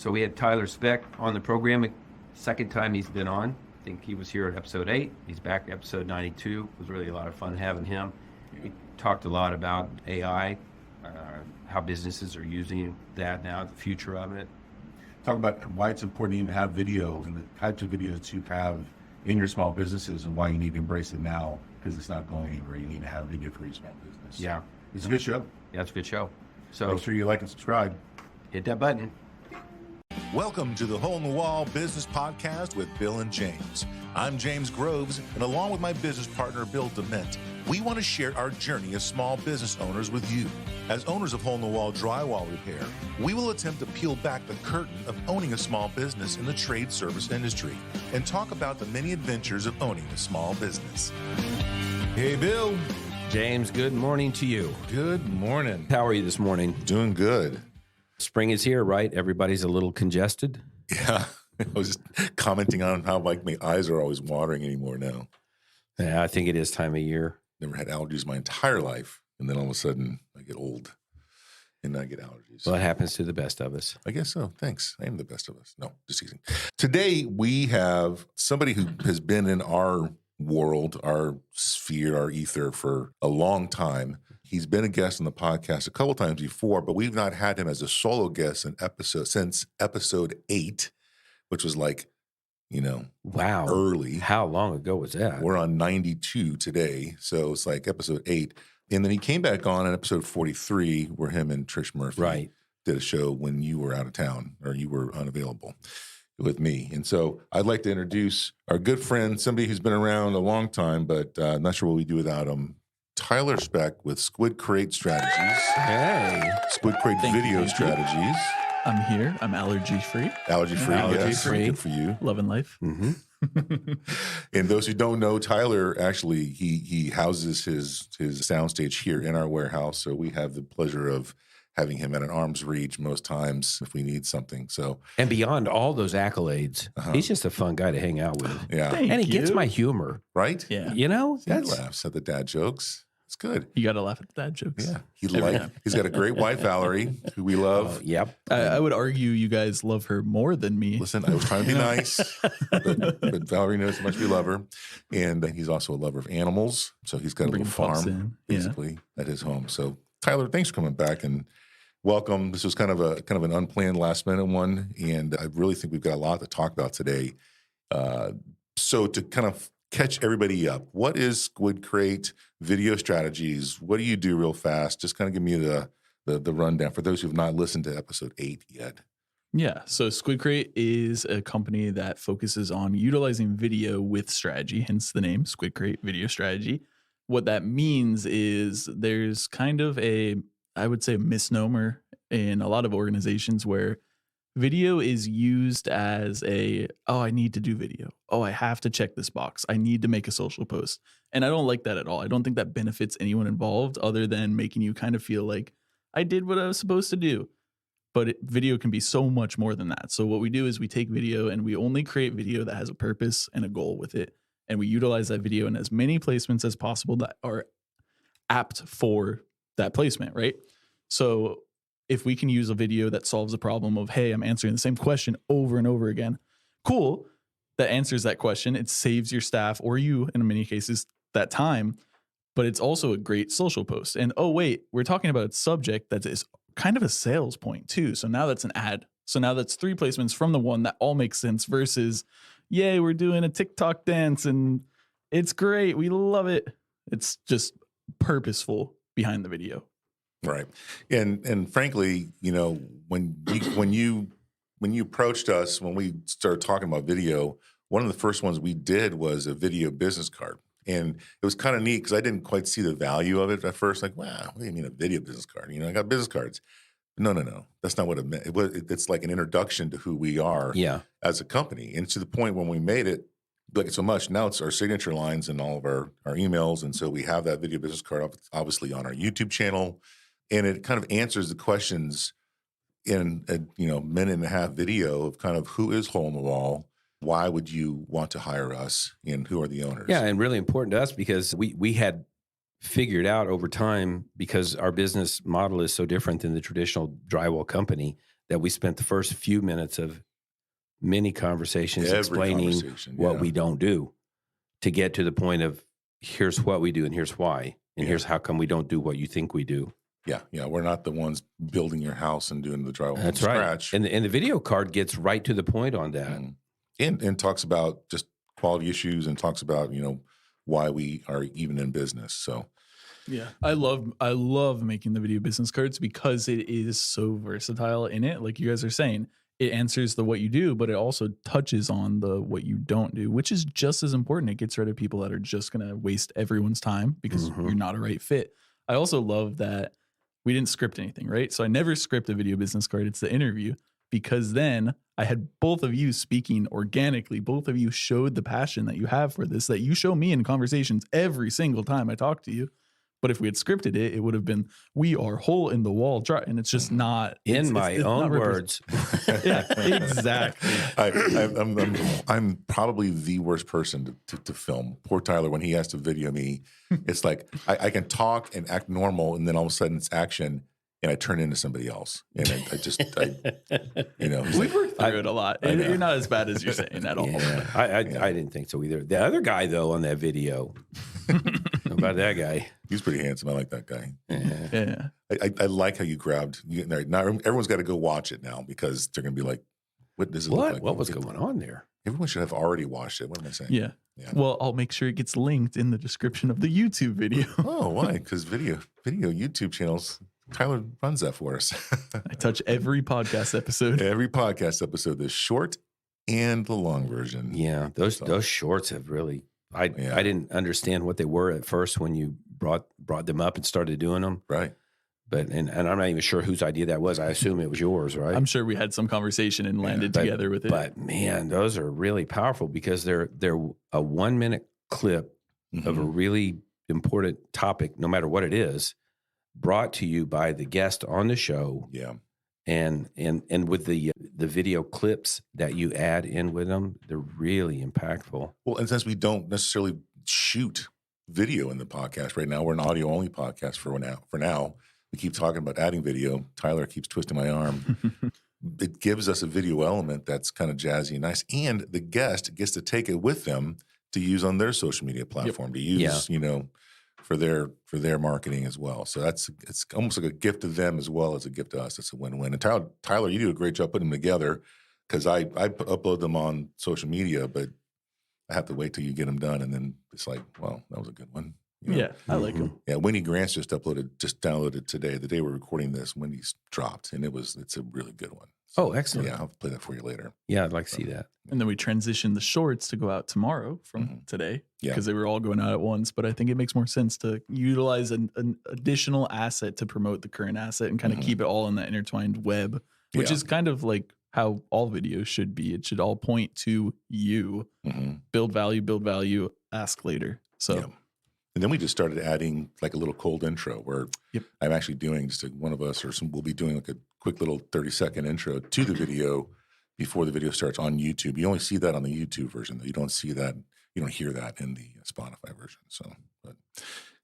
So we had Tyler Specht on the program. Second time he's been on. I think he was here at episode 8. He's back at episode 92. It was really a lot of fun having him. We talked a lot about AI, how businesses are using that now, the future of it. Talk about why it's important to have video and the types of videos you have in your small businesses and why you need to embrace it now because it's not going anywhere. You need to have video for your small business. Yeah. It's a good show. Yeah, it's a good show. So make sure you like and subscribe. Hit that button. Welcome to the Hole in the Wall Business Podcast with Bill and James. I'm James Groves, and along with my business partner, Bill Dement, we want to share our journey as small business owners with you. As owners of Hole in the Wall Drywall Repair, we will attempt to peel back the curtain of owning a small business in the trade service industry and talk about the many adventures of owning a small business. Hey, Bill. James, good morning to you. Good morning. How are you this morning? Doing good. Spring is here, right? Everybody's a little congested. Yeah. I was just commenting on how like my eyes are always watering anymore now. Yeah, I think it is time of year. Never had allergies my entire life. And then all of a sudden I get old and I get allergies. Well, it happens to the best of us. I guess so. Thanks. I am the best of us. No, just teasing. Today we have somebody who has been in our world, our sphere, our ether for a long time. He's been a guest on the podcast a couple times before, but we've not had him as a solo guest since episode 8, which was like, wow, early. How long ago was that? We're on 92 today, so it's like episode 8. And then he came back on in episode 43 where him and Trish Murphy did a show when you were out of town or you were unavailable with me. And so I'd like to introduce our good friend, somebody who's been around a long time, but I'm not sure what we do without him. Tyler Specht with SquidCrate Strategies. Hey. SquidCrate Video Strategies. I'm here. I'm allergy-free. Allergy-free, yes. Good for you. Loving life. Mm-hmm. And those who don't know, Tyler, actually, he houses his soundstage here in our warehouse. So we have the pleasure of having him at an arm's reach most times if we need something. So, and beyond all those accolades, he's just a fun guy to hang out with. Yeah. And he gets my humor. Right? Yeah. You know? He laughs at the dad jokes. It's good. You got to laugh at the dad jokes. Yeah. He's got a great wife, Valerie, who we love. Yep. I would argue you guys love her more than me. Listen, I was trying to be nice, but Valerie knows how much we love her. And he's also a lover of animals. So he's got a little farm, basically, at his home. So, Tyler, thanks for coming back and welcome. This was kind of an unplanned last minute one. And I really think we've got a lot to talk about today. So to kind of catch everybody up, what is SquidCrate Video Strategies? What do you do real fast? Just kind of give me the rundown for those who have not listened to episode 8 yet. Yeah. So SquidCrate is a company that focuses on utilizing video with strategy, hence the name SquidCrate Video Strategy. What that means is there's kind of I would say, misnomer in a lot of organizations where video is used as I need to do video. Oh, I have to check this box. I need to make a social post. And I don't like that at all. I don't think that benefits anyone involved other than making you kind of feel like I did what I was supposed to do. But video can be so much more than that. So what we do is we take video and we only create video that has a purpose and a goal with it. And we utilize that video in as many placements as possible that are apt for that placement, right? So if we can use a video that solves a problem of, hey, I'm answering the same question over and over again, cool, that answers that question. It saves your staff or you, in many cases, that time, but it's also a great social post. And oh, wait, we're talking about a subject that is kind of a sales point too. So now that's an ad. So now that's 3 placements from the one that all makes sense versus, yay, we're doing a TikTok dance and it's great. We love it. It's just purposeful behind the video. Right. And frankly, when you approached us, when we started talking about video, one of the first ones we did was a video business card. And it was kind of neat because I didn't quite see the value of it at first. Like, wow, what do you mean a video business card? I got business cards. No. That's not what it meant. It's like an introduction to who we are as a company. And to the point when we made it, like it so much, now it's our signature lines in all of our emails. And so we have that video business card obviously on our YouTube channel. And it kind of answers the questions in a minute and a half video of kind of who is Hole in the Wall, why would you want to hire us, and who are the owners? Yeah, and really important to us because we had figured out over time, because our business model is so different than the traditional drywall company, that we spent the first few minutes of many conversations Every explaining conversation, what yeah. we don't do to get to the point of here's what we do and here's why. And Yeah. here's how come we don't do what you think we do. Yeah, we're not the ones building your house and doing the drywall That's from right. scratch. And the video card gets right to the point on that. And talks about just quality issues and talks about, why we are even in business. So Yeah. I love making the video business cards because it is so versatile in it. Like you guys are saying, it answers the what you do, but it also touches on the what you don't do, which is just as important. It gets rid of people that are just going to waste everyone's time because you're not a right fit. I also love that we didn't script anything, right? So I never script a video business card. It's the interview, because then I had both of you speaking organically. Both of you showed the passion that you have for this, that you show me in conversations every single time I talk to you. But if we had scripted it, it would have been, we are hole in the wall dry. And it's just not. In it's my own words. Yeah, exactly. I'm probably the worst person to film. Poor Tyler, when he has to video me, it's like I can talk and act normal, and then all of a sudden it's action, and I turn into somebody else. And he's We've worked through it a lot. You're not as bad as you're saying at all. Yeah. I didn't think so either. The other guy, though, on that video, how about that guy? He's pretty handsome. I like that guy. Yeah. I like how you grabbed. Now everyone's got to go watch it now because they're going to be like, "What does it look like?" What was going on there? Everyone should have already watched it. What am I saying? Yeah. Well, I'll make sure it gets linked in the description of the YouTube video. Oh, why? Because video YouTube channels. Tyler runs that for us. I touch every podcast episode. Every podcast episode, the short and the long version. Yeah, those shorts have really. I didn't understand what they were at first when you brought them up and started doing them. Right. But and I'm not even sure whose idea that was. I assume it was yours, right? I'm sure we had some conversation and landed together with it. But man, those are really powerful because they're a 1 minute clip of a really important topic, no matter what it is, brought to you by the guest on the show. Yeah. And with the video clips that you add in with them, they're really impactful. Well, and since we don't necessarily shoot video in the podcast right now, we're an audio only podcast for now. We keep talking about adding video. Tyler keeps twisting my arm. It gives us a video element that's kind of jazzy and nice, and the guest gets to take it with them to use on their social media platform to use, for their marketing as well. So it's almost like a gift to them as well as a gift to us. It's a win-win. And Tyler, you do a great job putting them together because I upload them on social media, but I have to wait till you get them done, and then it's like, well, that was a good one. Yeah, I like them. Yeah, Wendy Grant's just downloaded today. The day we're recording this, Wendy's dropped, and it's a really good one. Oh, excellent. Yeah, I'll play that for you later. Yeah, I'd like to see that. And then we transitioned the shorts to go out tomorrow from today because they were all going out at once. But I think it makes more sense to utilize an additional asset to promote the current asset and kind of keep it all in that intertwined web, which is kind of like how all videos should be. It should all point to you. Build value, ask later. So. Yeah. And then we just started adding like a little cold intro where I'm actually doing one of us we'll be doing like a quick little 30-second intro to the video before the video starts on YouTube. You only see that on the YouTube version. You don't see that. You don't hear that in the Spotify version. So, but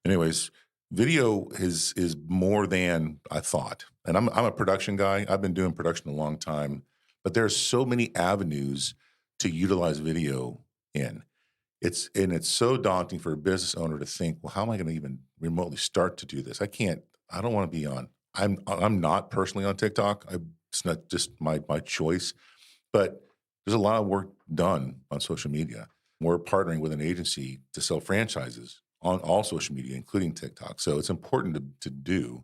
anyways, video is more than I thought. And I'm a production guy. I've been doing production a long time, but there's so many avenues to utilize video in. It's so daunting for a business owner to think, well, how am I going to even remotely start to do this? I don't want to be on. I'm not personally on TikTok. It's not just my choice, but there's a lot of work done on social media. We're partnering with an agency to sell franchises on all social media, including TikTok. So it's important to do,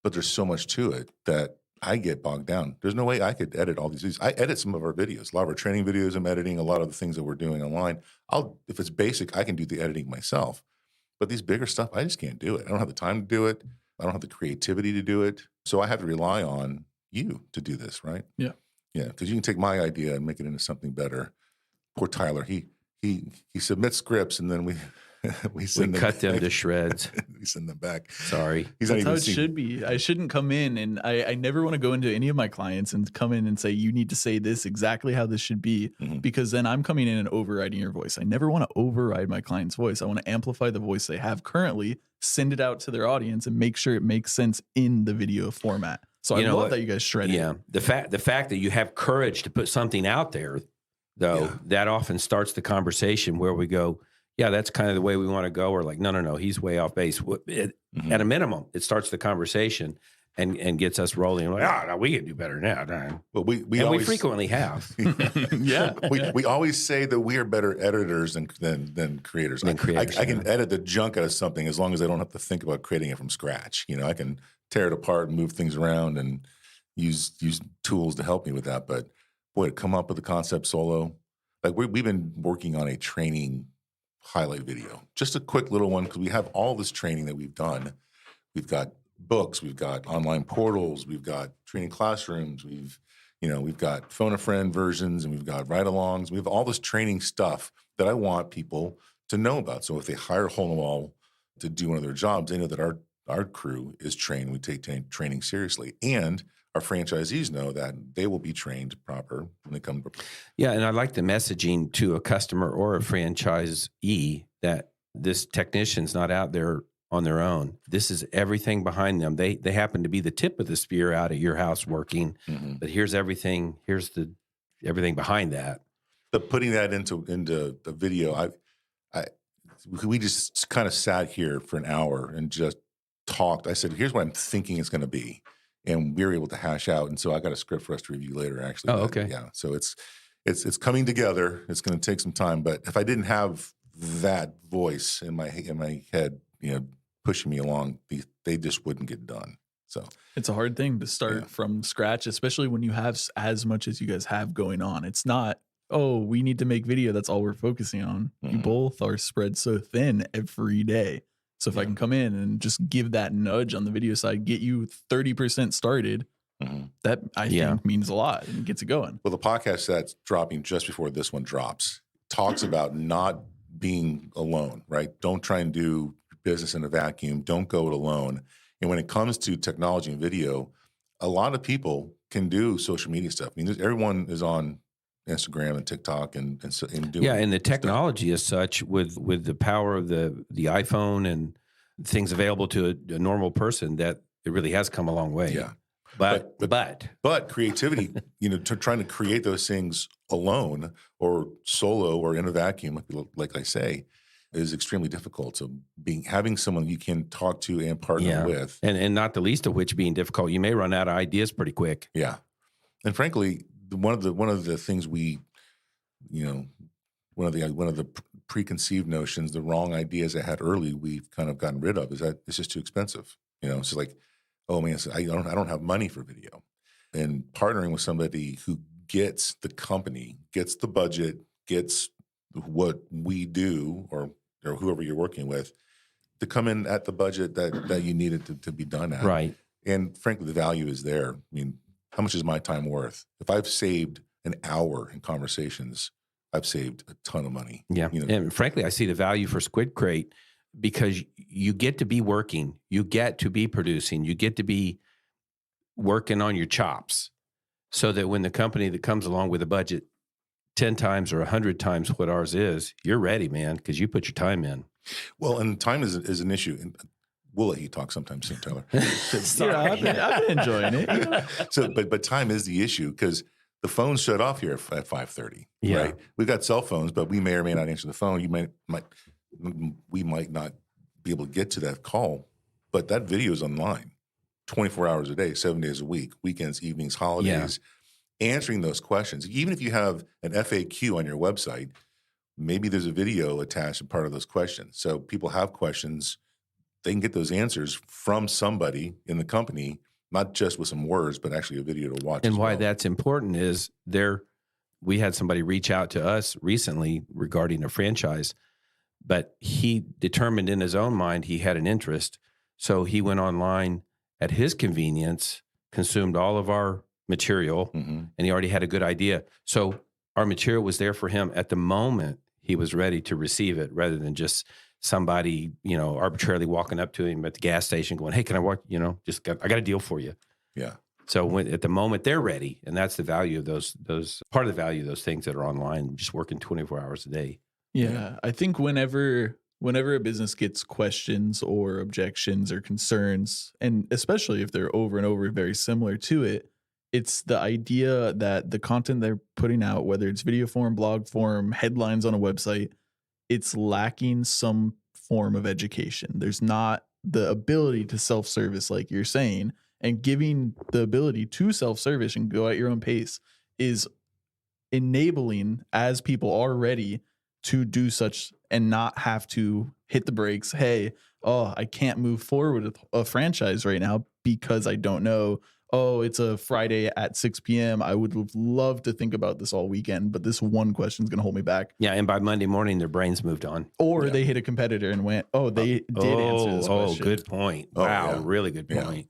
but there's so much to it that I get bogged down. There's no way I could edit all these. I edit some of our videos. A lot of our training videos I'm editing, a lot of the things that we're doing online. If it's basic, I can do the editing myself. But these bigger stuff, I just can't do it. I don't have the time to do it. I don't have the creativity to do it. So I have to rely on you to do this, right? Yeah. Yeah, because you can take my idea and make it into something better. Poor Tyler, he submits scripts and then we cut them to shreds. We send them back. Sorry. That's how it should be. I shouldn't come in and I never want to go into any of my clients and come in and say, you need to say this exactly how this should be, because then I'm coming in and overriding your voice. I never want to override my client's voice. I want to amplify the voice they have currently, send it out to their audience and make sure it makes sense in the video format. So You I know love what? that you guys shred it. Yeah, the fact that you have courage to put something out there, though, that often starts the conversation where we go, yeah, that's kind of the way we want to go, or like, no, he's way off base. At a minimum, it starts the conversation and gets us rolling. Like, no, we can do better now. But we And always, we frequently have. Yeah. we always say that we are better editors than creators. Than creators, I can edit the junk out of something as long as I don't have to think about creating it from scratch. I can tear it apart and move things around and use tools to help me with that. But boy, to come up with a concept solo, like we've been working on a training highlight video, just a quick little one, because we have all this training that we've done. We've got books, we've got online portals, we've got training classrooms, we've got phone a friend versions, and we've got ride-alongs. We have all this training stuff that I want people to know about. So if they hire Hole in the Wall to do one of their jobs, they know that our crew is trained. We take training seriously, and our franchisees know that they will be trained proper when they come. Yeah, and I like the messaging to a customer or a franchisee that this technician's not out there on their own. This is everything behind them. They happen to be the tip of the spear out at your house working, but here's everything. Here's everything behind that. But putting that into the video, we just kind of sat here for an hour and just talked. I said, "Here's what I'm thinking it's going to be," and we were able to hash out. And so I got a script for us to review later. Actually, Oh, okay. Yeah, so it's coming together. It's going to take some time, but if I didn't have that voice in my head, pushing me along, they just wouldn't get done. So It's a hard thing to start from scratch, especially when you have as much as you guys have going on. It's not, oh, we need to make video. That's all we're focusing on. You both are spread so thin every day. So if I can come in and just give that nudge on the video side, get you 30% started, that I think means a lot and gets it going. Well, the podcast that's dropping just before this one drops talks about not being alone, right? Don't try and do business in a vacuum. Don't go it alone. And when it comes to technology and video, a lot of people can do social media stuff. I mean, everyone is on Instagram and TikTok and doing. Yeah, and the technology is such with the power of the iPhone and things available to a normal person that it really has come a long way. Yeah. But creativity, trying to create those things alone or solo or in a vacuum, like I say, is extremely difficult. So having someone you can talk to and partner with, and not the least of which being difficult, you may run out of ideas pretty quick. Yeah, and frankly, one of the things we, one of the preconceived notions, the wrong ideas I had early, we've kind of gotten rid of, is that it's just too expensive. It's like, oh man, I don't have money for video, and partnering with somebody who gets the company, gets the budget, gets what we do, or whoever you're working with, to come in at the budget that you need it to be done at. Right. And frankly, the value is there. I mean, how much is my time worth? If I've saved an hour in conversations, I've saved a ton of money. Yeah. And frankly, I see the value for SquidCrate because you get to be working, you get to be producing, you get to be working on your chops so that when the company that comes along with a budget 10 times or 100 times what ours is, you're ready, man, because you put your time in. Well, and time is an issue. And we'll let you talk sometime soon, Tyler. I've been enjoying it. So, but time is the issue because the phones shut off here at 5:30. Yeah. Right? We've got cell phones, but we may or may not answer the phone. We might not be able to get to that call, but that video is online 24 hours a day, 7 days a week, weekends, evenings, holidays. Answering those questions. Even if you have an FAQ on your website, maybe there's a video attached to part of those questions. So people have questions, they can get those answers from somebody in the company, not just with some words, but actually a video to watch. And why that's important is we had somebody reach out to us recently regarding a franchise, but he determined in his own mind he had an interest. So he went online at his convenience, consumed all of our material, and he already had a good idea. So our material was there for him at the moment he was ready to receive it, rather than just somebody, arbitrarily walking up to him at the gas station going, "Hey, can I walk? I got a deal for you." Yeah. So at the moment they're ready, and that's the value of those part of the value of those things that are online, just working 24 hours a day. Yeah. I think whenever whenever a business gets questions or objections or concerns, and especially if they're over and over very similar to it, it's the idea that the content they're putting out, whether it's video form, blog form, headlines on a website, it's lacking some form of education. There's not the ability to self-service, like you're saying, and giving the ability to self-service and go at your own pace is enabling, as people are ready, to do such and not have to hit the brakes. Hey, I can't move forward with a franchise right now because I don't know. Oh, it's a Friday at 6 p.m. I would love to think about this all weekend, but this one question is going to hold me back. Yeah, and by Monday morning, their brains moved on. Or they hit a competitor and went, they did answer this question. Good point. Oh, Wow, yeah. really good Yeah. point.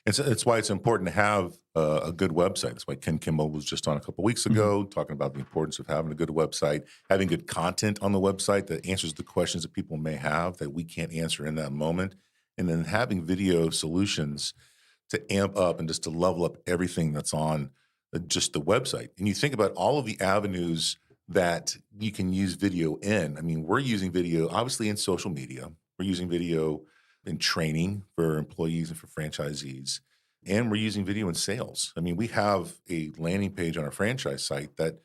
It's why it's important to have a good website. That's why Ken Kimball was just on a couple weeks ago talking about the importance of having a good website, having good content on the website that answers the questions that people may have that we can't answer in that moment, and then having video solutions to amp up and just to level up everything that's on just the website. And you think about all of the avenues that you can use video in. I mean, we're using video obviously in social media. We're using video in training for employees and for franchisees. And we're using video in sales. I mean, we have a landing page on our franchise site that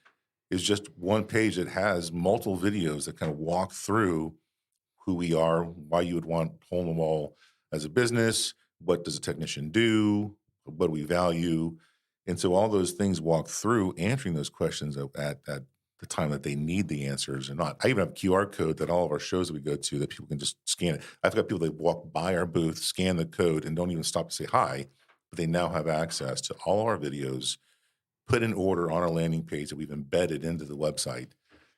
is just one page that has multiple videos that kind of walk through who we are, why you would want Hole in the Wall as a business, what does a technician do, what do we value. And so all those things walk through answering those questions at the time that they need the answers or not. I even have a QR code that all of our shows that we go to that people can just scan it. I've got people that walk by our booth, scan the code, and don't even stop to say hi, but they now have access to all of our videos put in order on our landing page that we've embedded into the website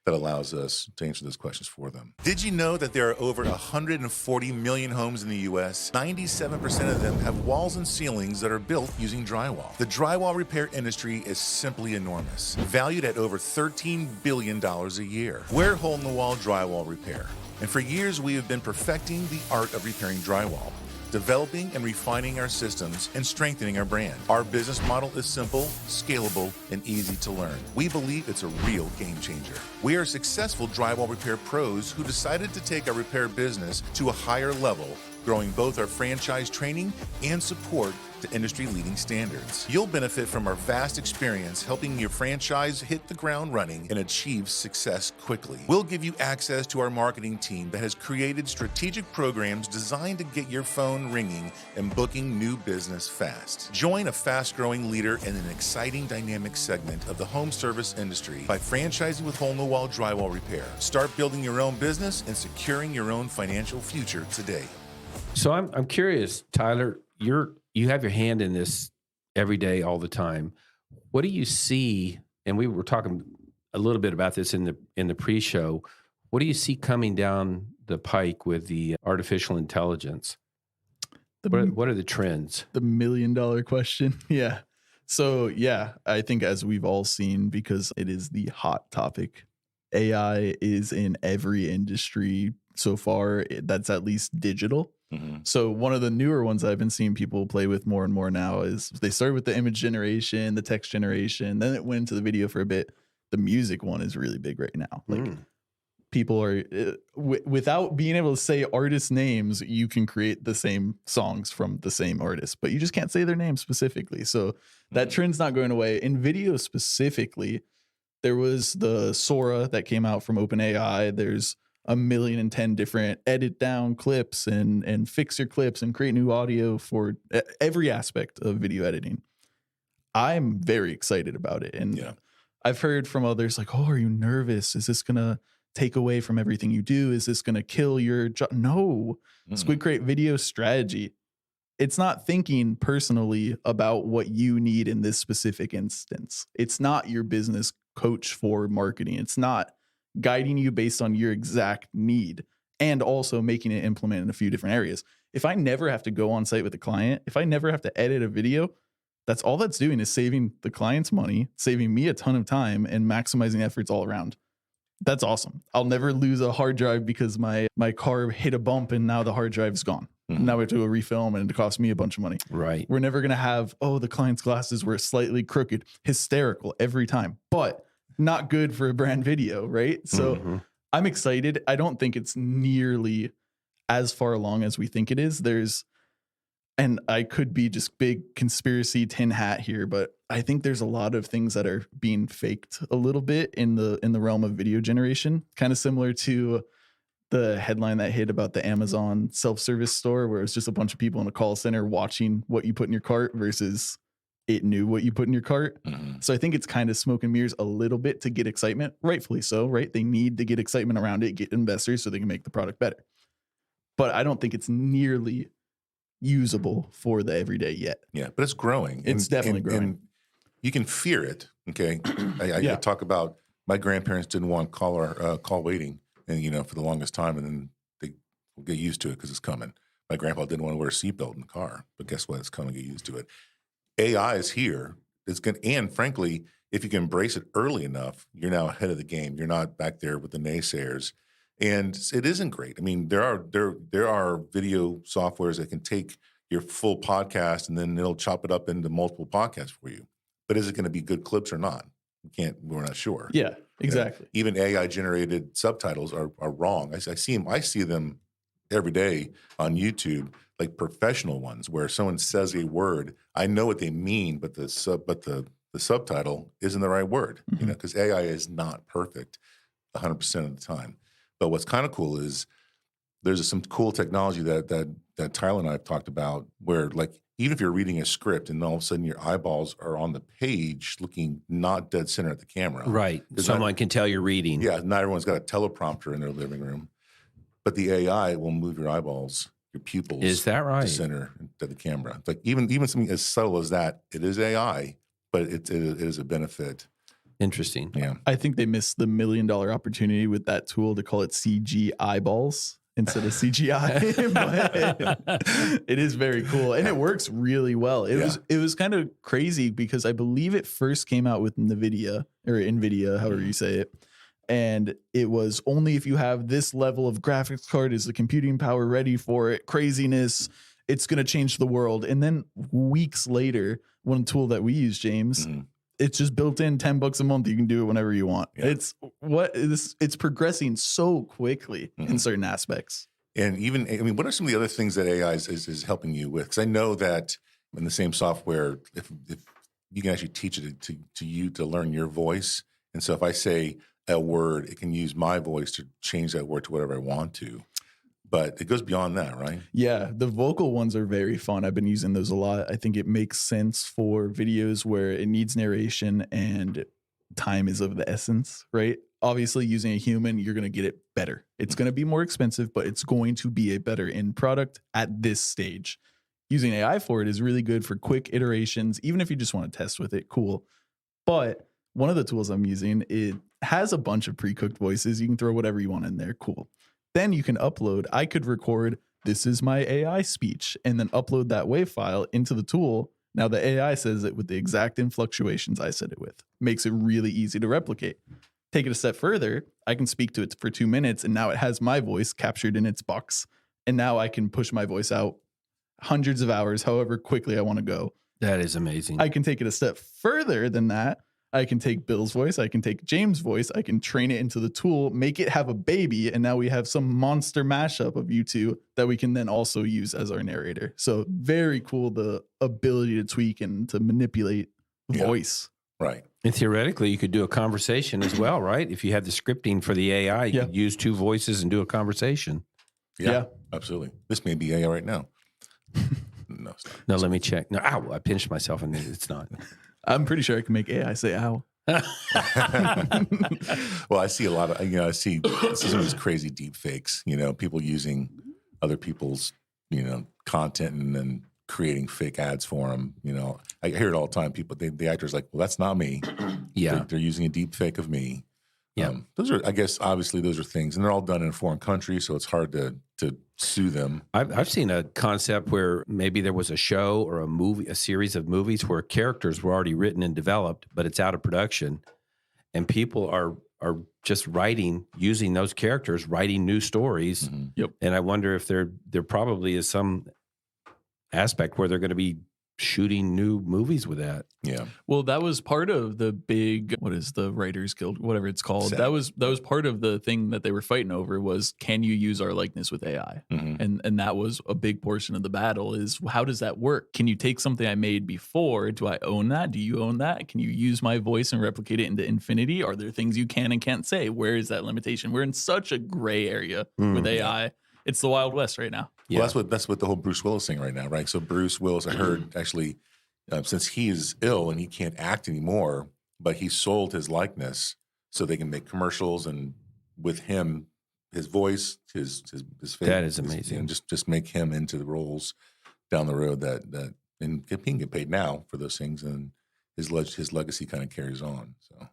that allows us to answer those questions for them. Did you know that there are over 140 million homes in the U.S.? 97% of them have walls and ceilings that are built using drywall. The drywall repair industry is simply enormous, valued at over $13 billion a year. We're Hole in the Wall Drywall Repair, and for years we have been perfecting the art of repairing drywall, developing and refining our systems, and strengthening our brand. Our business model is simple, scalable, and easy to learn. We believe it's a real game changer. We are successful drywall repair pros who decided to take our repair business to a higher level, growing both our franchise training and support to industry-leading standards. You'll benefit from our vast experience helping your franchise hit the ground running and achieve success quickly. We'll give you access to our marketing team that has created strategic programs designed to get your phone ringing and booking new business fast. Join a fast-growing leader in an exciting dynamic segment of the home service industry by franchising with Hole in the Wall Drywall Repair. Start building your own business and securing your own financial future today. So I'm curious, Tyler, you have your hand in this every day, all the time. What do you see? And we were talking a little bit about this in the pre-show. What do you see coming down the pike with the artificial intelligence? What are the trends? The $1 million question. Yeah. So yeah, I think as we've all seen, because it is the hot topic, AI is in every industry so far. That's at least digital. Mm-hmm. So one of the newer ones I've been seeing people play with more and more now is they started with the image generation, the text generation, then it went into the video for a bit. The music one is really big right now. Like people are without being able to say artist names, you can create the same songs from the same artist, but you just can't say their name specifically. So that trend's not going away. In video specifically, there was the Sora that came out from OpenAI. There's 1,010 different edit down clips and fix your clips and create new audio for every aspect of video editing. I'm very excited about it. And I've heard from others like, oh, are you nervous? Is this going to take away from everything you do? Is this going to kill your job? No. SquidCrate video strategy. It's not thinking personally about what you need in this specific instance. It's not your business coach for marketing. It's not guiding you based on your exact need and also making it implement in a few different areas. If I never have to go on site with a client, if I never have to edit a video, that's all that's doing is saving the client's money, saving me a ton of time, and maximizing efforts all around. That's awesome. I'll never lose a hard drive because my car hit a bump and now the hard drive's gone. Now we have to go refilm and it costs me a bunch of money. Right. We're never going to have, the client's glasses were slightly crooked, hysterical every time, but not good for a brand video, right? So I'm excited. I don't think it's nearly as far along as we think it is. And I could be just big conspiracy tin hat here, but I think there's a lot of things that are being faked a little bit in the realm of video generation, kind of similar to the headline that hit about the Amazon self-service store, where it's just a bunch of people in a call center watching what you put in your cart versus it knew what you put in your cart. Mhm. So I think it's kind of smoke and mirrors a little bit to get excitement, rightfully so, right? They need to get excitement around it, get investors so they can make the product better. But I don't think it's nearly usable for the everyday yet. Yeah, but it's growing. It's definitely growing. And you can fear it. Okay, I Yeah. talk about my grandparents didn't want call waiting, and for the longest time, and then they will get used to it because it's coming. My grandpa didn't want to wear a seatbelt in the car, but guess what? It's coming. Get used to it. AI is here. It's going, and frankly, if you can embrace it early enough, you're now ahead of the game. You're not back there with the naysayers. And it isn't great. I mean, there are video softwares that can take your full podcast and then it'll chop it up into multiple podcasts for you. But is it going to be good clips or not? We're not sure. Yeah, exactly. Even AI generated subtitles are wrong. I see them every day on YouTube, like professional ones where someone says a word, I know what they mean, but the subtitle isn't the right word. Mhm. Because AI is not perfect 100% of the time. But what's kind of cool is there's some cool technology that Tyler and I have talked about where, like, even if you're reading a script and all of a sudden your eyeballs are on the page looking not dead center at the camera. Right. There's Someone can tell you're reading. Yeah, not everyone's got a teleprompter in their living room. But the AI will move your eyeballs, your pupils. Is that right? To center to the camera. It's like even something as subtle as that, it is AI, but it is a benefit. Interesting. Yeah. I think they missed the $1 million opportunity with that tool to call it CG eyeballs instead of CGI. But it is very cool and it works really well. It was kind of crazy because I believe it first came out with NVIDIA, however you say it. And it was only if you have this level of graphics card, is the computing power ready for it, craziness, it's going to change the world. And then weeks later, one tool that we use, James, it's just built in $10 a month. You can do it whenever you want. Yeah. It's progressing so quickly in certain aspects. And even, I mean, what are some of the other things that AI is helping you with? Because I know that in the same software, if you can actually teach it to you to learn your voice. And so if I say a word, it can use my voice to change that word to whatever I want to. But it goes beyond that, right? Yeah, the vocal ones are very fun. I've been using those a lot. I think it makes sense for videos where it needs narration and time is of the essence, right? Obviously, using a human, you're going to get it better. It's going to be more expensive, but it's going to be a better end product at this stage. Using AI for it is really good for quick iterations. Even if you just want to test with it, cool. But one of the tools I'm using, it has a bunch of pre-cooked voices. You can throw whatever you want in there. Cool. Then you can upload. I could record, this is my AI speech, and then upload that WAV file into the tool. Now the AI says it with the exact inflectuations I said it with. Makes it really easy to replicate. Take it a step further. I can speak to it for 2 minutes, and now it has my voice captured in its box. And now I can push my voice out hundreds of hours, however quickly I want to go. That is amazing. I can take it a step further than that. I can take Bill's voice. I can take James' voice. I can train it into the tool, make it have a baby. And now we have some monster mashup of you two that we can then also use as our narrator. So very cool. The ability to tweak and to manipulate voice. Right. And theoretically, you could do a conversation as well, right? If you have the scripting for the AI, you could use two voices and do a conversation. Yeah, absolutely. This may be AI right now. No, it's not. No, let me check. No, ow, I pinched myself and it's not. I'm pretty sure I can make AI say ow. Well, I see a lot of, I see some of these crazy deep fakes, people using other people's, content and then creating fake ads for them. I hear it all the time. People, the actor's like, well, that's not me. Yeah. They're using a deep fake of me. Yeah. Those are, I guess, obviously those are things, and they're all done in a foreign country, so it's hard to sue them. I've seen a concept where maybe there was a show or a series of movies where characters were already written and developed, but it's out of production, and people are just using those characters, writing new stories. Mm-hmm. Yep. And I wonder if there probably is some aspect where they're going to be shooting new movies with that. Yeah. Well, that was part of the big, what is the Writers Guild, whatever it's called. SAG. That was part of the thing that they were fighting over was, can you use our likeness with AI? Mhm. And that was a big portion of the battle is, how does that work? Can you take something I made before? Do I own that? Do you own that? Can you use my voice and replicate it into infinity? Are there things you can and can't say? Where is that limitation? We're in such a gray area with AI. It's the Wild West right now. Yeah. Well, that's what the whole Bruce Willis thing right now, right? So Bruce Willis, I heard actually, since he is ill and he can't act anymore, but he sold his likeness so they can make commercials and with him, his voice, his face. That is amazing. And just make him into the roles down the road that and he can get paid now for those things, and his legacy kind of carries on. So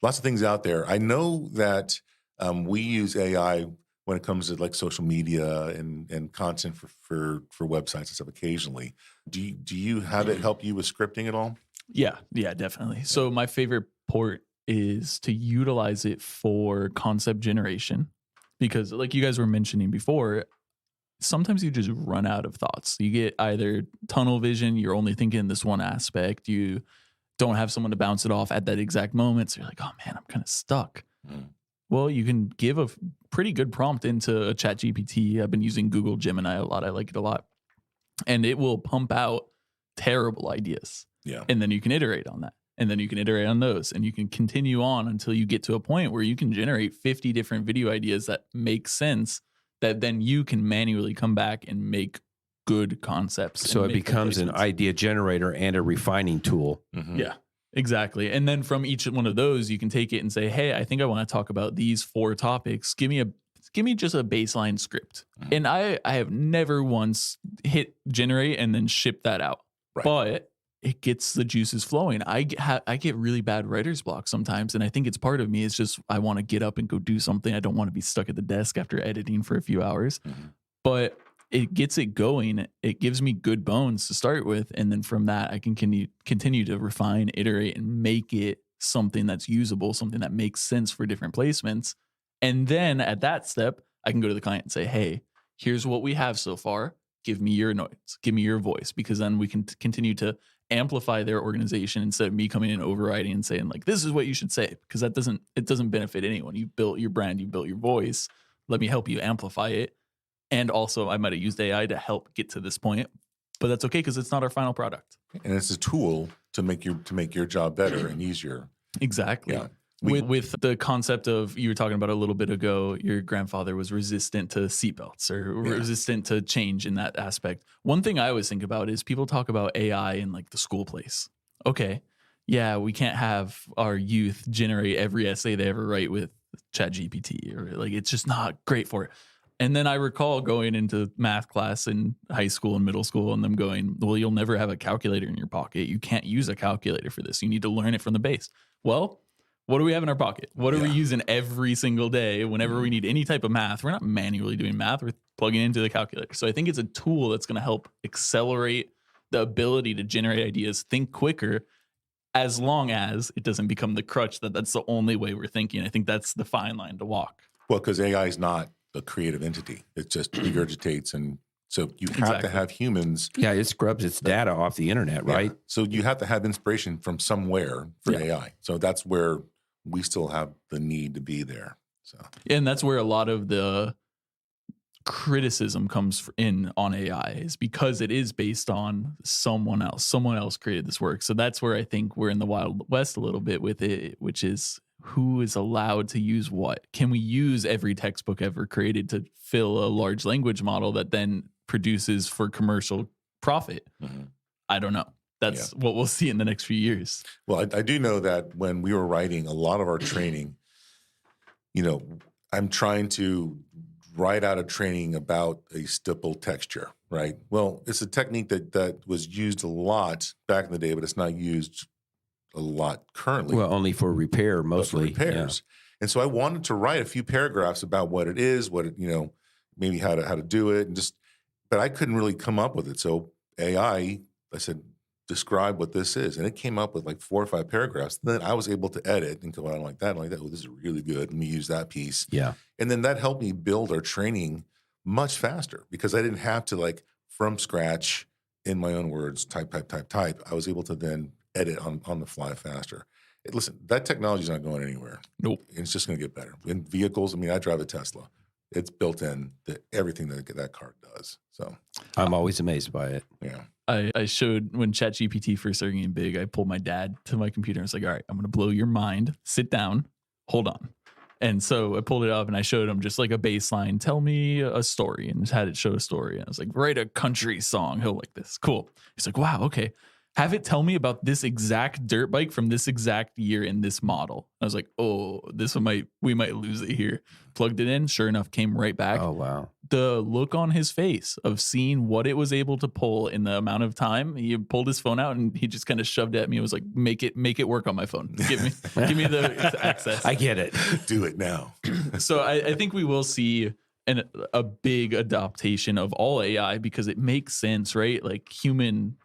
lots of things out there. I know that we use AI when it comes to like social media and content for websites and stuff occasionally. Do you have it help you with scripting at all? Yeah, definitely. So my favorite port is to utilize it for concept generation because like you guys were mentioning before, sometimes you just run out of thoughts. You get either tunnel vision, you're only thinking this one aspect, you don't have someone to bounce it off at that exact moment. So you're like, oh man, I'm kind of stuck. Well, you can give a pretty good prompt into a ChatGPT. I've been using Google Gemini a lot. I like it a lot. And it will pump out terrible ideas. Yeah. And then you can iterate on that. And then you can iterate on those. And you can continue on until you get to a point where you can generate 50 different video ideas that make sense, that then you can manually come back and make good concepts. So and it make becomes an replacements. idea generator and a refining tool. Mhm. Yeah, exactly. And then from each one of those, you can take it and say, hey, I think I want to talk about these 4 topics. Give me just a baseline script. And I have never once hit generate and then ship that out. Right. But it gets the juices flowing. I get really bad writer's block sometimes. And I think it's part of me is just, I want to get up and go do something. I don't want to be stuck at the desk after editing for a few hours. But it gets it going. It gives me good bones to start with. And then from that, I can continue to refine, iterate, and make it something that's usable, something that makes sense for different placements. And then at that step, I can go to the client and say, hey, here's what we have so far. Give me your notes. Give me your voice. Because then we can continue to amplify their organization instead of me coming in overriding and saying like, this is what you should say. Because it doesn't benefit anyone. You've built your brand. You've built your voice. Let me help you amplify it. And also, I might have used AI to help get to this point, but that's okay because it's not our final product. And it's a tool to make your job better and easier. Exactly. Yeah. With the concept of, you were talking about a little bit ago, your grandfather was resistant to seatbelts or resistant to change in that aspect. One thing I always think about is people talk about AI in like the school place. Okay, yeah, we can't have our youth generate every essay they ever write with ChatGPT, or like it's just not great for it. And then I recall going into math class in high school and middle school and them going, well, you'll never have a calculator in your pocket. You can't use a calculator for this. You need to learn it from the base. Well, what do we have in our pocket? What are we using every single day whenever we need any type of math? We're not manually doing math. We're plugging into the calculator. So I think it's a tool that's going to help accelerate the ability to generate ideas, think quicker, as long as it doesn't become the crutch that's the only way we're thinking. I think that's the fine line to walk. Well, because AI is not a creative entity. It just regurgitates. And so you have to have humans. Yeah, it scrubs its data off the internet, right? So you have to have inspiration from somewhere for AI. So that's where we still have the need to be there. So, and that's where a lot of the criticism comes in on AI, is because it is based on someone else. Someone else created this work. So that's where I think we're in the Wild West a little bit with it, which is who is allowed to use what? Can we use every textbook ever created to fill a large language model that then produces for commercial profit? I don't know. That's what we'll see in the next few years. Well, I do know that when we were writing a lot of our training, I'm trying to write out a training about a stipple texture, right? Well, it's a technique that was used a lot back in the day, but it's not used a lot currently. Well, only for repair, mostly. For repairs. Yeah. And so I wanted to write a few paragraphs about what it is, maybe how to do it, but I couldn't really come up with it. So AI, I said, describe what this is. And it came up with like 4 or 5 paragraphs. Then I was able to edit and go, I don't like that. Oh, this is really good. Let me use that piece. Yeah. And then that helped me build our training much faster because I didn't have to from scratch in my own words, type, I was able to then edit on the fly faster. Listen, that technology is not going anywhere. Nope. It's just going to get better. In vehicles, I mean, I drive a Tesla. It's built in to everything that car does. So I'm always amazed by it. yeah. I showed when ChatGPT first started getting big, I pulled my dad to my computer and I was like, all right, I'm going to blow your mind. Sit down. Hold on. And so I pulled it up and I showed him just like a baseline. Tell me a story, and just had it show a story. And I was like, write a country song. He'll like this. Cool. He's like, wow, okay. Have it tell me about this exact dirt bike from this exact year in this model. I was like, oh, we might lose it here. Plugged it in. Sure enough, came right back. Oh, wow. The look on his face of seeing what it was able to pull in the amount of time, he pulled his phone out and he just kind of shoved it at me. It was like, make it work on my phone. Give me the access. I get it. Do it now. So I think we will see a big adaptation of all AI because it makes sense, right? Like human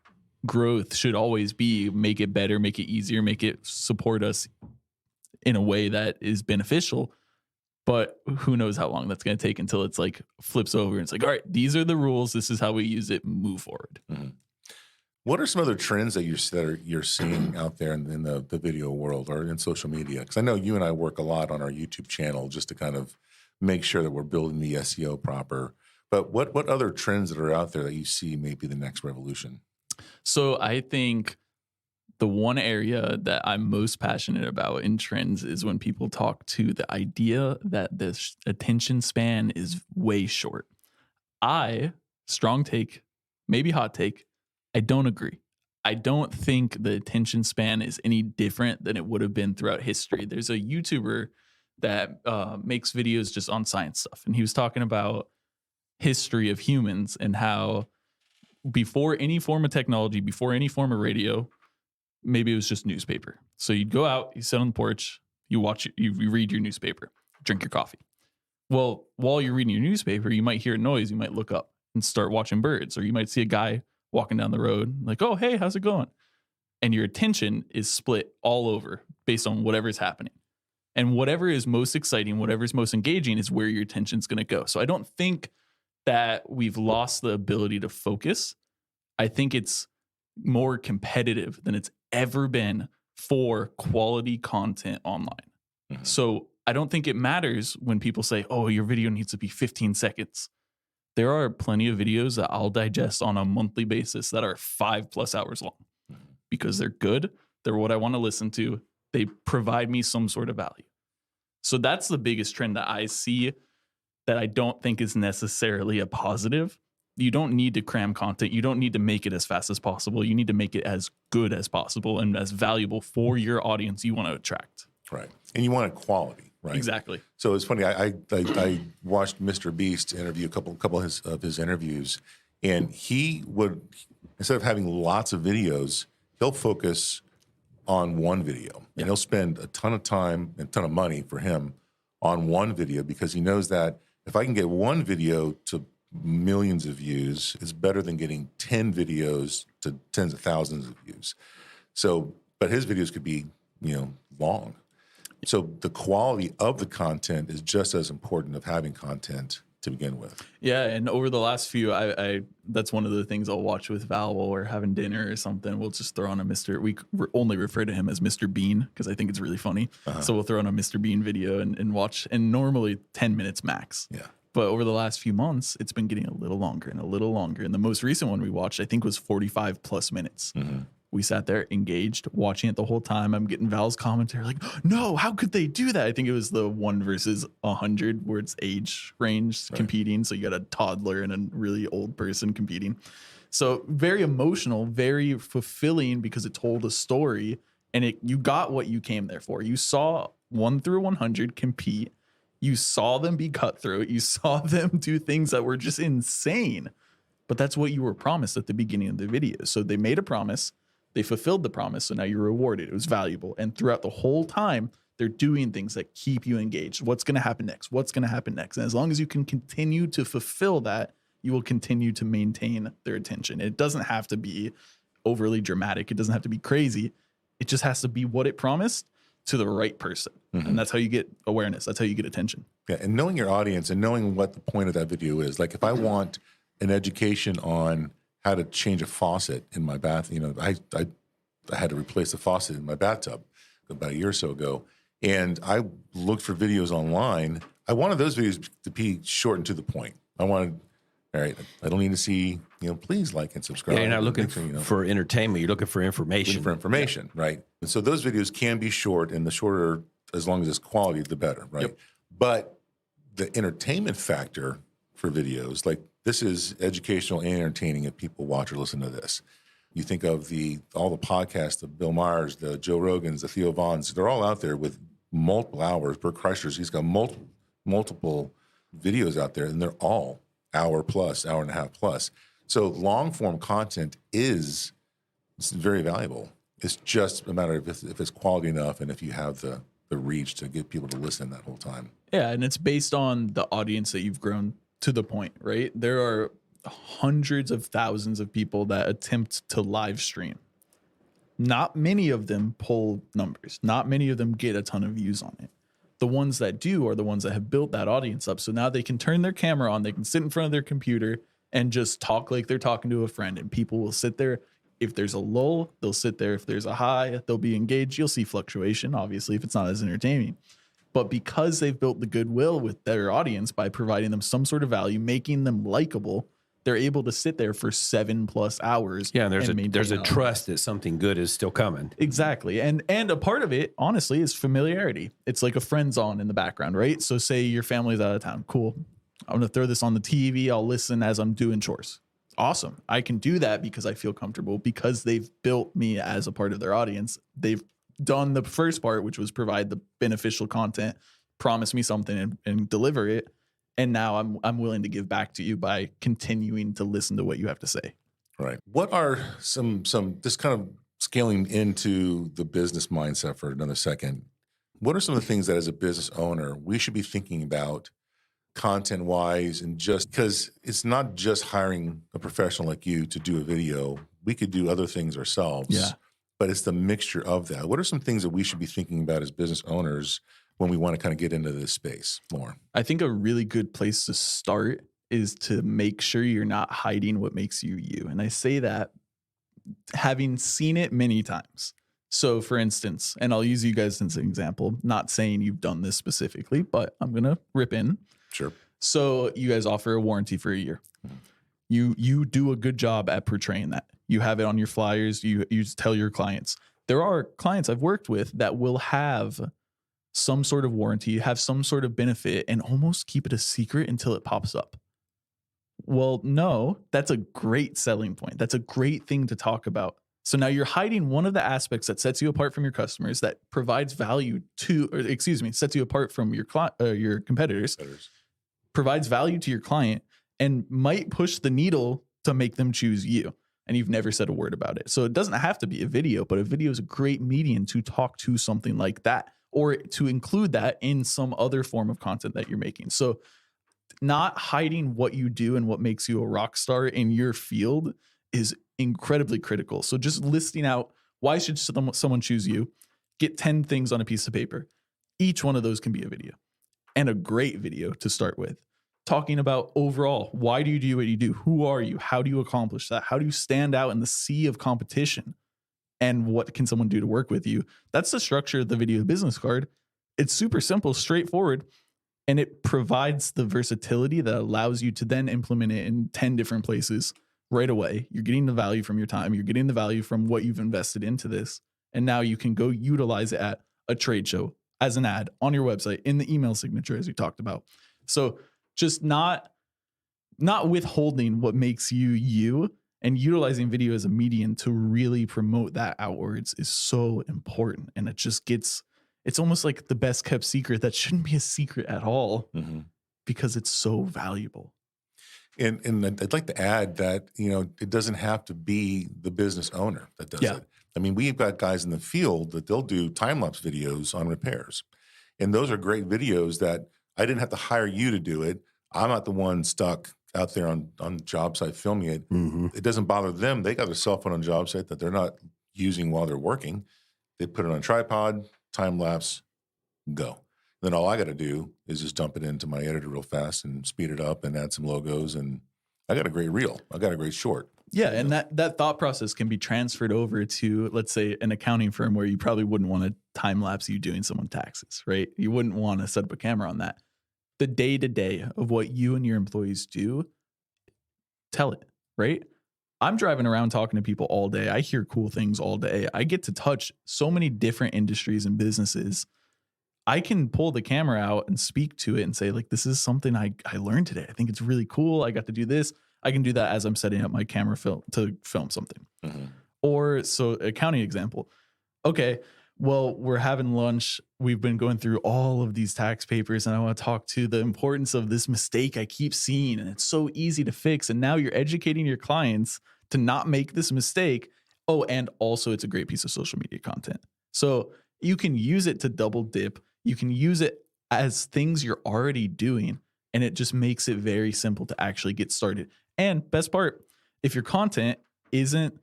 growth should always be make it better, make it easier, make it support us in a way that is beneficial. But who knows how long that's going to take until it's like flips over and it's like, all right, these are the rules. This is how we use it. Move forward. Mm-hmm. What are some other trends that you're seeing out there in the video world or in social media? Because I know you and I work a lot on our YouTube channel just to kind of make sure that we're building the SEO proper. But what other trends that are out there that you see may be the next revolution? So I think the one area that I'm most passionate about in trends is when people talk to the idea that this attention span is way short. Strong take, maybe hot take, I don't agree. I don't think the attention span is any different than it would have been throughout history. There's a YouTuber that makes videos just on science stuff. And he was talking about history of humans and how before any form of technology, before any form of radio, maybe it was just newspaper. So you'd go out, you sit on the porch, you watch, you read your newspaper, drink your coffee. Well, while you're reading your newspaper, you might hear a noise. You might look up and start watching birds, or you might see a guy walking down the road like, oh, hey, how's it going? And your attention is split all over based on whatever's happening. And whatever is most exciting, whatever is most engaging is where your attention's going to go. So I don't think that we've lost the ability to focus. I think it's more competitive than it's ever been for quality content online. Mm-hmm. So I don't think it matters when people say, oh, your video needs to be 15 seconds. There are plenty of videos that I'll digest on a monthly basis that are 5+ hours long because they're good. They're what I want to listen to. They provide me some sort of value. So that's the biggest trend that I see that I don't think is necessarily a positive. You don't need to cram content. You don't need to make it as fast as possible. You need to make it as good as possible and as valuable for your audience you want to attract. Right. And you want a quality, right? Exactly. So it's funny. I watched Mr. Beast interview a couple of his interviews, and he would, instead of having lots of videos, he'll focus on one video, and he'll spend a ton of time and a ton of money for him on one video because he knows that if I can get one video to millions of views, it's better than getting 10 videos to tens of thousands of views. So, but his videos could be, long. So the quality of the content is just as important of having content to begin with. Yeah, and over the last few, I that's one of the things I'll watch with Val while we're having dinner or something. We'll just throw on a we only refer to him as Mr. Bean because I think it's really funny. So we'll throw on a Mr. Bean video and watch, and normally 10 minutes max. Yeah. But over the last few months, it's been getting a little longer and a little longer. And the most recent one we watched, I think, was 45+ minutes. Mm-hmm. We sat there engaged, watching it the whole time. I'm getting Val's commentary like, no, how could they do that? I think it was the 1 versus 100 where it's age range competing. So you got a toddler and a really old person competing. So very emotional, very fulfilling because it told a story and you got what you came there for. You saw 1 through 100 compete. You saw them be cutthroat. You saw them do things that were just insane. But that's what you were promised at the beginning of the video. So they made a promise. They fulfilled the promise, so now you're rewarded. It was valuable. And throughout the whole time, they're doing things that keep you engaged. What's going to happen next? What's going to happen next? And as long as you can continue to fulfill that, you will continue to maintain their attention. It doesn't have to be overly dramatic. It doesn't have to be crazy. It just has to be what it promised to the right person. Mm-hmm. And that's how you get awareness. That's how you get attention. Yeah, and knowing your audience and knowing what the point of that video is. Like if I want an education on how to change a faucet in my bath. You know, I had to replace the faucet in my bathtub about a year or so ago. And I looked for videos online. I wanted those videos to be short and to the point. I wanted, all right, I don't need to see, please like and subscribe. Yeah, you're not looking Make sure, for entertainment. You're looking for information. looking for information, right? And so those videos can be short, and the shorter, as long as it's quality, the better, right? Yep. But the entertainment factor for videos, like this is educational and entertaining if people watch or listen to this. You think of all the podcasts, the Bill Maher's, the Joe Rogans, the Theo Vaughns, they're all out there with multiple hours. Bert Kreischer's, he's got multiple videos out there, and they're all hour plus, hour and a half plus. So long form content it's very valuable. It's just a matter of if it's quality enough and if you have the reach to get people to listen that whole time. Yeah, and it's based on the audience that you've grown to the point, right? There are hundreds of thousands of people that attempt to live stream. Not many of them pull numbers. Not many of them get a ton of views on it. The ones that do are the ones that have built that audience up. So now they can turn their camera on, they can sit in front of their computer and just talk like they're talking to a friend, and people will sit there. If there's a lull, they'll sit there. If there's a high, they'll be engaged. You'll see fluctuation, obviously, if it's not as entertaining. But because they've built the goodwill with their audience by providing them some sort of value, making them likable, they're able to sit there for 7+ hours. Yeah, there's and a maintain trust that something good is still coming. Exactly. And a part of it, honestly, is familiarity. It's like a friend's on in the background, right? So say your family's out of town. Cool. I'm going to throw this on the TV. I'll listen as I'm doing chores. Awesome. I can do that because I feel comfortable, because they've built me as a part of their audience. They've done the first part, which was provide the beneficial content, promise me something and deliver it. And now I'm willing to give back to you by continuing to listen to what you have to say. Right. What are some just kind of scaling into the business mindset for another second? What are some of the things that as a business owner we should be thinking about content wise, and just because it's not just hiring a professional like you to do a video, we could do other things ourselves. Yeah. But it's the mixture of that. What are some things that we should be thinking about as business owners when we want to kind of get into this space more? I think a really good place to start is to make sure you're not hiding what makes you you. And I say that having seen it many times. So for instance, and I'll use you guys as an example, not saying you've done this specifically, but I'm going to rip in. Sure. So you guys offer a warranty for a year. You do a good job at portraying that. You have it on your flyers. You tell your clients. There are clients I've worked with that will have some sort of warranty, have some sort of benefit, and almost keep it a secret until it pops up. Well, no, that's a great selling point. That's a great thing to talk about. So now you're hiding one of the aspects that sets you apart from your customers, that provides value to, sets you apart from your competitors, provides value to your client, and might push the needle to make them choose you. And you've never said a word about it. So it doesn't have to be a video, but a video is a great medium to talk to something like that, or to include that in some other form of content that you're making. So not hiding what you do and what makes you a rock star in your field is incredibly critical. So just listing out, why should someone choose you? Get 10 things on a piece of paper. Each one of those can be a video, and a great video to start with. Talking about overall, why do you do what you do? Who are you? How do you accomplish that? How do you stand out in the sea of competition? And what can someone do to work with you? That's the structure of the video business card. It's super simple, straightforward, and it provides the versatility that allows you to then implement it in 10 different places right away. You're getting the value from your time. You're getting the value from what you've invested into this. And now you can go utilize it at a trade show, as an ad, on your website, in the email signature, as we talked about. So just not withholding what makes you you, and utilizing video as a medium to really promote that outwards is so important. And it just it's almost like the best kept secret that shouldn't be a secret at all, because it's so valuable. And I'd like to add that, it doesn't have to be the business owner that does it. I mean, we've got guys in the field that they'll do time-lapse videos on repairs. And those are great videos that I didn't have to hire you to do it. I'm not the one stuck out there on the job site filming it. It doesn't bother them. They got a cell phone on job site that they're not using while they're working. They put it on a tripod, time-lapse, go. Then all I got to do is just dump it into my editor real fast and speed it up and add some logos, and I got a great reel. I got a great short. Yeah, and that thought process can be transferred over to, let's say, an accounting firm where you probably wouldn't want to time lapse you doing someone's taxes, right? You wouldn't want to set up a camera on that. The day-to-day of what you and your employees do, tell it, right? I'm driving around talking to people all day. I hear cool things all day. I get to touch so many different industries and businesses. I can pull the camera out and speak to it and say, like, this is something I learned today. I think it's really cool. I got to do this. I can do that as I'm setting up my camera to film something. Mhm. Or, so accounting example. Okay, well, we're having lunch. We've been going through all of these tax papers, and I want to talk to the importance of this mistake I keep seeing, and it's so easy to fix. And now you're educating your clients to not make this mistake. Oh, and also it's a great piece of social media content. So you can use it to double dip. You can use it as things you're already doing, and it just makes it very simple to actually get started. And best part, if your content isn't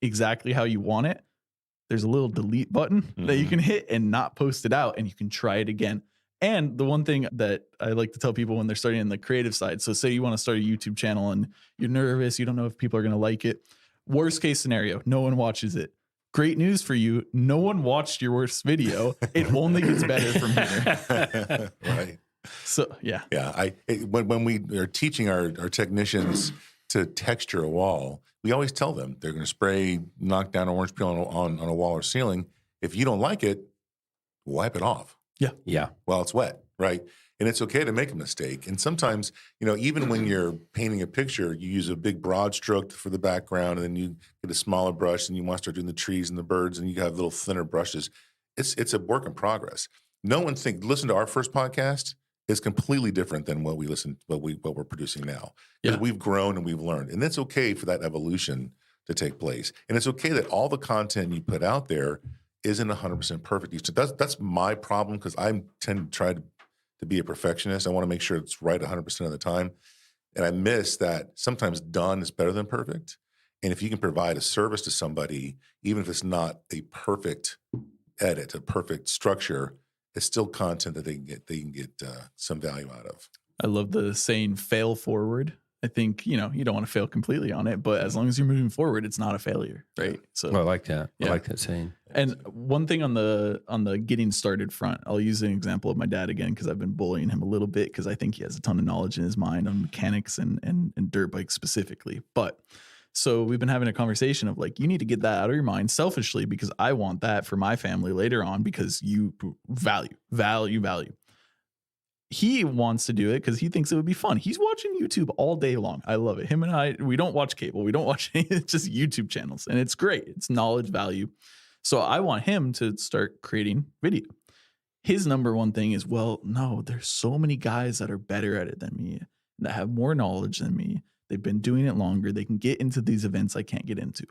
exactly how you want it, there's a little delete button that you can hit and not post it out, and you can try it again. And the one thing that I like to tell people when they're starting in the creative side, so say you want to start a YouTube channel and you're nervous, you don't know if people are going to like it. Worst case scenario, no one watches it. Great news for you, no one watched your worst video. It only gets better from here. Right. So yeah. Yeah. When we are teaching our technicians to texture a wall, we always tell them they're going to spray, knock down orange peel on a wall or ceiling. If you don't like it, wipe it off Yeah. while it's wet, right? And it's okay to make a mistake. And sometimes, even when you're painting a picture, you use a big broad stroke for the background, and then you get a smaller brush, and you want to start doing the trees and the birds, and you have little thinner brushes. It's a work in progress. No one listen to our first podcast is completely different than what we're producing now. Because we've grown and we've learned. And it's okay for that evolution to take place. And it's okay that all the content you put out there isn't 100% perfect. So that's my problem, because I tend to try to be a perfectionist. I want to make sure it's right 100% of the time. And I miss that sometimes done is better than perfect. And if you can provide a service to somebody, even if it's not a perfect edit, a perfect structure, it's still content that they can get some value out of. I love the saying fail forward. I think, you don't want to fail completely on it, but as long as you're moving forward, it's not a failure, right? So Well, I like that. Yeah. I like that saying. And one thing on the getting started front, I'll use an example of my dad again, because I've been bullying him a little bit because I think he has a ton of knowledge in his mind on mechanics and dirt bikes specifically. But so we've been having a conversation of like, you need to get that out of your mind selfishly, because I want that for my family later on, because you value. He wants to do it because he thinks it would be fun. He's watching YouTube all day long. I love it. Him and I, we don't watch cable. We don't watch any, it's just YouTube channels, and it's great. It's knowledge value. So I want him to start creating video. His number one thing is, well, no, there's so many guys that are better at it than me, that have more knowledge than me. They've been doing it longer. They can get into these events I can't get into.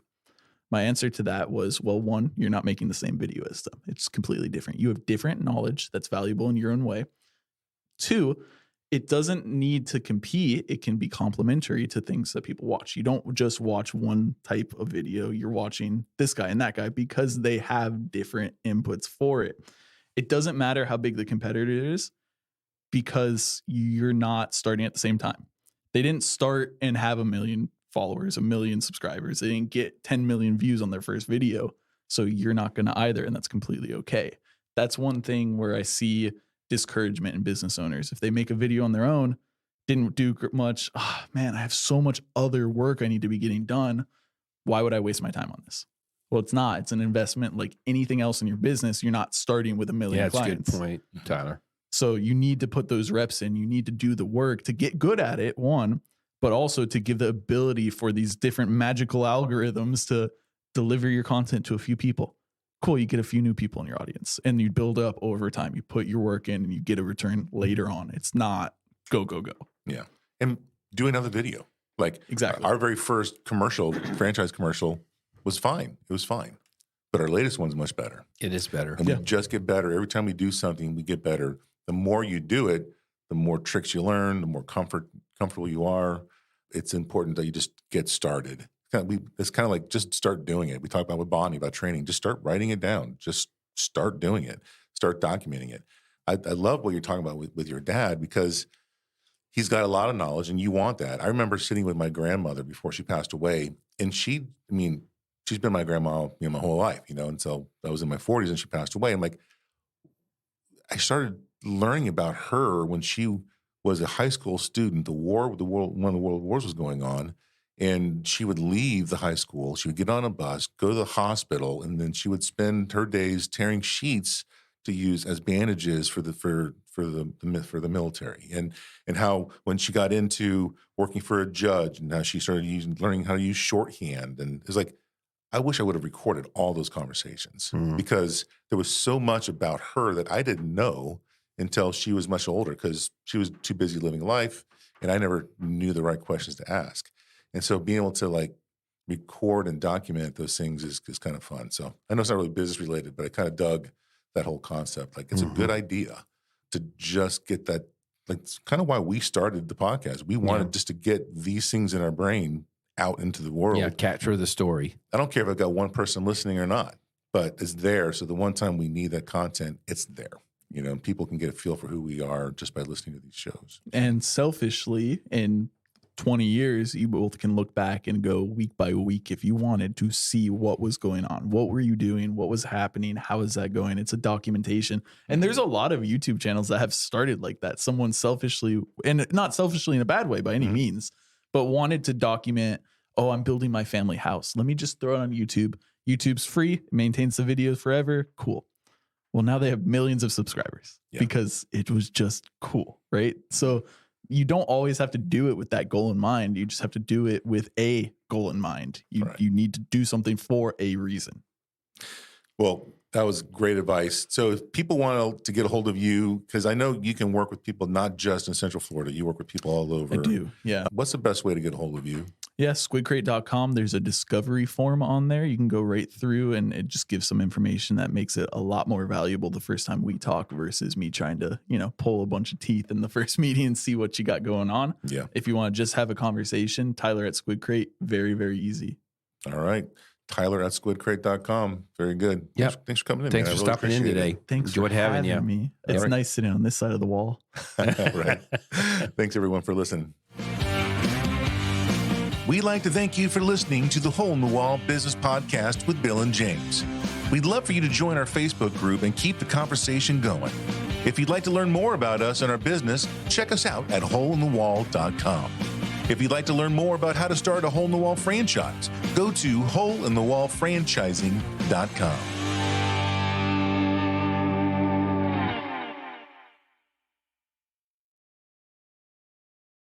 My answer to that was, well, one, you're not making the same video as them. It's completely different. You have different knowledge that's valuable in your own way. Two, it doesn't need to compete. It can be complementary to things that people watch. You don't just watch one type of video. You're watching this guy and that guy because they have different inputs for it. It doesn't matter how big the competitor is, because you're not starting at the same time. They didn't start and have 1 million followers, 1 million subscribers. They didn't get 10 million views on their first video. So you're not going to either. And that's completely okay. That's one thing where I see discouragement in business owners. If they make a video on their own, didn't do much, man, I have so much other work I need to be getting done. Why would I waste my time on this? Well, it's not. It's an investment like anything else in your business. You're not starting with 1 million clients. That's a good point, Tyler. So you need to put those reps in. You need to do the work to get good at it, one, but also to give the ability for these different magical algorithms to deliver your content to a few people. Cool, you get a few new people in your audience, and you build up over time. You put your work in and you get a return later on. It's not go. Yeah. And do another video. Like Exactly. Our very first franchise commercial was fine. It was fine. But our latest one's much better. It is better. And we just get better. Every time we do something, we get better. The more you do it, the more tricks you learn, the more comfortable you are. It's important that you just get started. It's kind of like just start doing it. We talk about with Bonnie about training. Just start writing it down. Just start doing it. Start documenting it. I love what you're talking about with your dad, because he's got a lot of knowledge and you want that. I remember sitting with my grandmother before she passed away, and she's been my grandma, my whole life, and so I was in my 40s and she passed away. I'm like, I started learning about her when she was a high school student. One of the world wars was going on, and she would leave the high school. She would get on a bus, go to the hospital, and then she would spend her days tearing sheets to use as bandages for the military. And how when she got into working for a judge, and how she started learning how to use shorthand, and it's like, I wish I would have recorded all those conversations because there was so much about her that I didn't know until she was much older, because she was too busy living life and I never knew the right questions to ask. And so being able to record and document those things is kind of fun. So I know it's not really business related, but I kind of dug that whole concept. It's a good idea to just get that. It's kind of why we started the podcast. We wanted just to get these things in our brain out into the world. Yeah, capture the story. I don't care if I've got one person listening or not, but it's there. So the one time we need that content, it's there. People can get a feel for who we are just by listening to these shows. And selfishly, in 20 years, you both can look back and go week by week if you wanted to see what was going on. What were you doing? What was happening? How is that going? It's a documentation. And there's a lot of YouTube channels that have started like that. Someone selfishly, and not selfishly in a bad way by any means, but wanted to document, I'm building my family house. Let me just throw it on YouTube. YouTube's free, maintains the videos forever. Cool. Well, now they have millions of subscribers because it was just cool, right? So you don't always have to do it with that goal in mind. You just have to do it with a goal in mind. You need to do something for a reason. Well, that was great advice. So if people want to get a hold of you, because I know you can work with people not just in Central Florida, you work with people all over. I do, yeah. What's the best way to get a hold of you? Yeah, SquidCrate.com. There's a discovery form on there. You can go right through, and it just gives some information that makes it a lot more valuable the first time we talk versus me trying to, pull a bunch of teeth in the first meeting and see what you got going on. Yeah. If you want to just have a conversation, Tyler at SquidCrate, very, very easy. All right. Tyler at SquidCrate.com. Very good. Yep. Thanks for coming in. Thanks man. for I really stopping in appreciate today. it. Thanks Enjoyed for having you. me. It's Eric. nice sitting on this side of the wall. Right. Thanks, everyone, for listening. We'd like to thank you for listening to the Hole in the Wall Business Podcast with Bill and James. We'd love for you to join our Facebook group and keep the conversation going. If you'd like to learn more about us and our business, check us out at holeinthewall.com. If you'd like to learn more about how to start a Hole in the Wall franchise, go to holeinthewallfranchising.com.